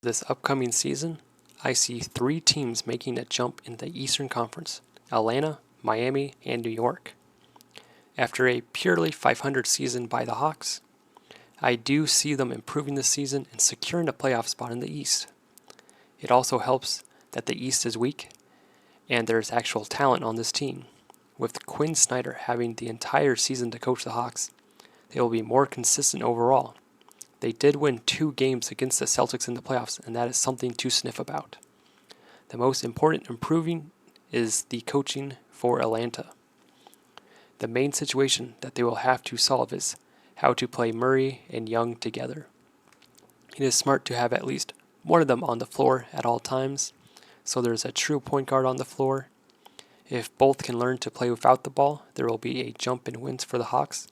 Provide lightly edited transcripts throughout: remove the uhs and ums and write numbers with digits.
This upcoming season, I see three teams making a jump in the Eastern Conference: Atlanta, Miami, and New York. After a purely 500 season by the Hawks, I do see them improving this season and securing a playoff spot in the East. It also helps that the East is weak and there's actual talent on this team. With Quinn Snyder having the entire season to coach the Hawks, they will be more consistent overall. They did win 2 games against the Celtics in the playoffs, and that is something to sniff about. The most important improving is the coaching for Atlanta. The main situation that they will have to solve is how to play Murray and Young together. It is smart to have at least one of them on the floor at all times, so there's a true point guard on the floor. If both can learn to play without the ball, there will be a jump in wins for the Hawks,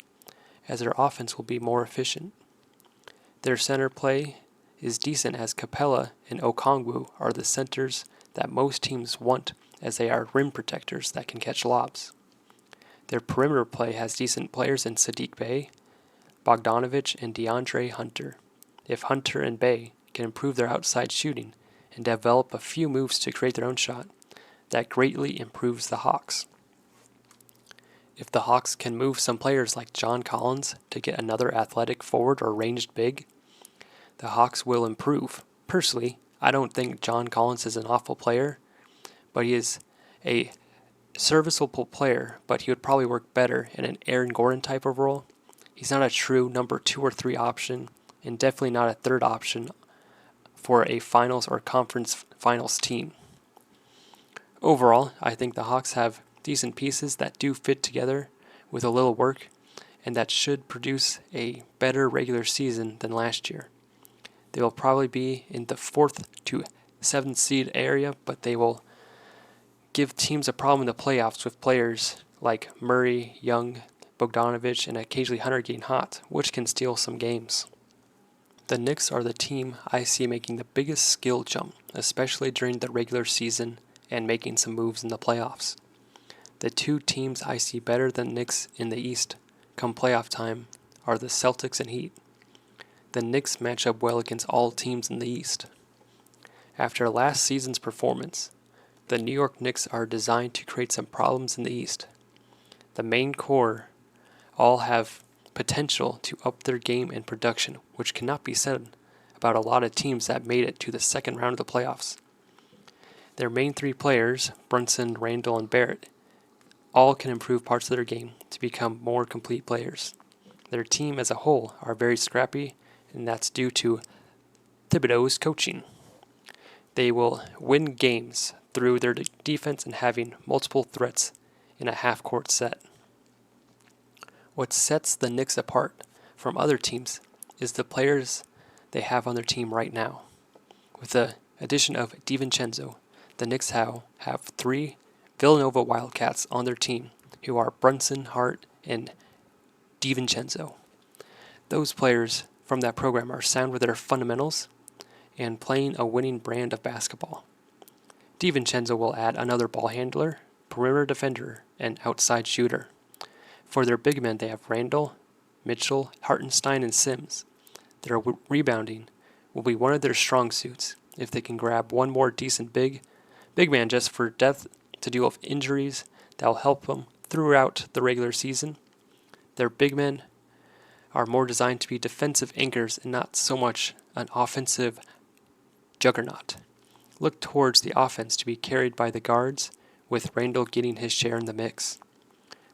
as their offense will be more efficient. Their center play is decent, as Capella and Okongwu are the centers that most teams want, as they are rim protectors that can catch lobs. Their perimeter play has decent players in Sadiq Bey, Bogdanovich, and DeAndre Hunter. If Hunter and Bey can improve their outside shooting and develop a few moves to create their own shot, that greatly improves the Hawks. If the Hawks can move some players like John Collins to get another athletic forward or ranged big, the Hawks will improve. Personally, I don't think John Collins is an awful player, but he is a serviceable player, but he would probably work better in an Aaron Gordon type of role. He's not a true number 2 or 3 option, and definitely not a third option for a finals or conference finals team. Overall, I think the Hawks have decent pieces that do fit together with a little work, and that should produce a better regular season than last year. They will probably be in the 4th to 7th seed area, but they will give teams a problem in the playoffs with players like Murray, Young, Bogdanovich, and occasionally Hunter getting hot, which can steal some games. The Knicks are the team I see making the biggest skill jump, especially during the regular season and making some moves in the playoffs. The 2 teams I see better than Knicks in the East come playoff time are the Celtics and Heat. The Knicks match up well against all teams in the East. After last season's performance, the New York Knicks are designed to create some problems in the East. The main core all have potential to up their game and production, which cannot be said about a lot of teams that made it to the second round of the playoffs. Their main 3 players, Brunson, Randall, and Barrett, all can improve parts of their game to become more complete players. Their team as a whole are very scrappy, and that's due to Thibodeau's coaching. They will win games through their defense and having multiple threats in a half-court set. What sets the Knicks apart from other teams is the players they have on their team right now. With the addition of DiVincenzo, the Knicks have 3 Villanova Wildcats on their team, who are Brunson, Hart, and DiVincenzo. Those players from that program are sound with their fundamentals and playing a winning brand of basketball. DiVincenzo will add another ball handler, perimeter defender, and outside shooter. For their big men, they have Randall, Mitchell, Hartenstein, and Sims. Their rebounding will be one of their strong suits. If they can grab one more decent big man just for depth to deal with injuries, that will help them throughout the regular season. Their big men are more designed to be defensive anchors and not so much an offensive juggernaut. Look towards the offense to be carried by the guards, with Randall getting his share in the mix.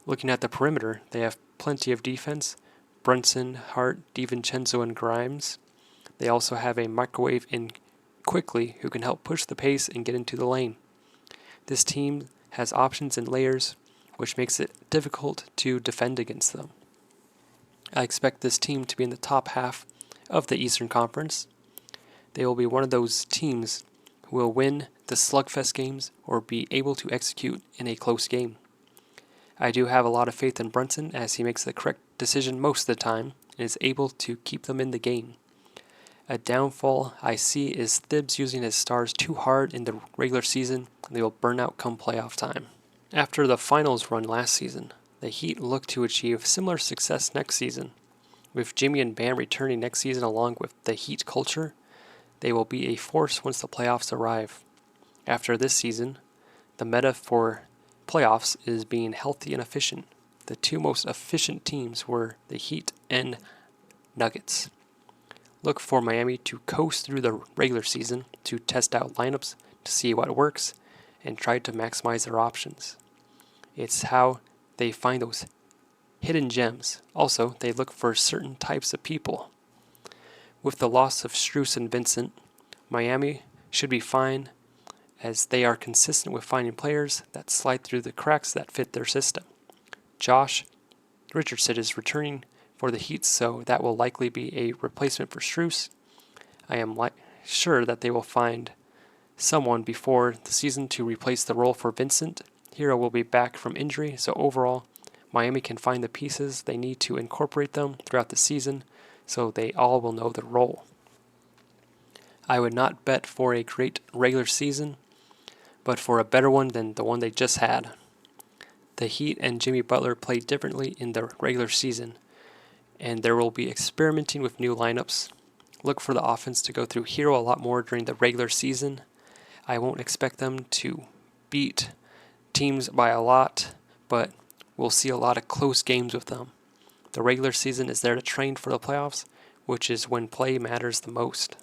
Looking at the perimeter, they have plenty of defense: Brunson, Hart, DiVincenzo, and Grimes. They also have a microwave in Quickly, who can help push the pace and get into the lane. This team has options and layers, which makes it difficult to defend against them. I expect this team to be in the top half of the Eastern Conference. They will be one of those teams who will win the slugfest games or be able to execute in a close game. I do have a lot of faith in Brunson, as he makes the correct decision most of the time and is able to keep them in the game. A downfall I see is Thibs using his stars too hard in the regular season, and they will burn out come playoff time. After the finals run last season, the Heat look to achieve similar success next season. With Jimmy and Bam returning next season along with the Heat culture, They will be a force once the playoffs arrive. After this season, the meta for playoffs is being healthy and efficient. The two most efficient teams were the Heat and Nuggets. Look for Miami to coast through the regular season to test out lineups to see what works and try to maximize their options. It's how they find those hidden gems. Also, they look for certain types of people. With the loss of Strus and Vincent, Miami should be fine as they are consistent with finding players that slide through the cracks that fit their system. Josh Richardson is returning for the Heat, so that will likely be a replacement for Strus. I am sure that they will find someone before the season to replace the role for Vincent. Hero will be back from injury, so overall, Miami can find the pieces they need to incorporate them throughout the season so they all will know their role. I would not bet for a great regular season, but for a better one than the one they just had. The Heat and Jimmy Butler played differently in the regular season, and there will be experimenting with new lineups. Look for the offense to go through Hero a lot more during the regular season. I won't expect them to beat teams by a lot, but we'll see a lot of close games with them. The regular season is there to train for the playoffs, which is when play matters the most.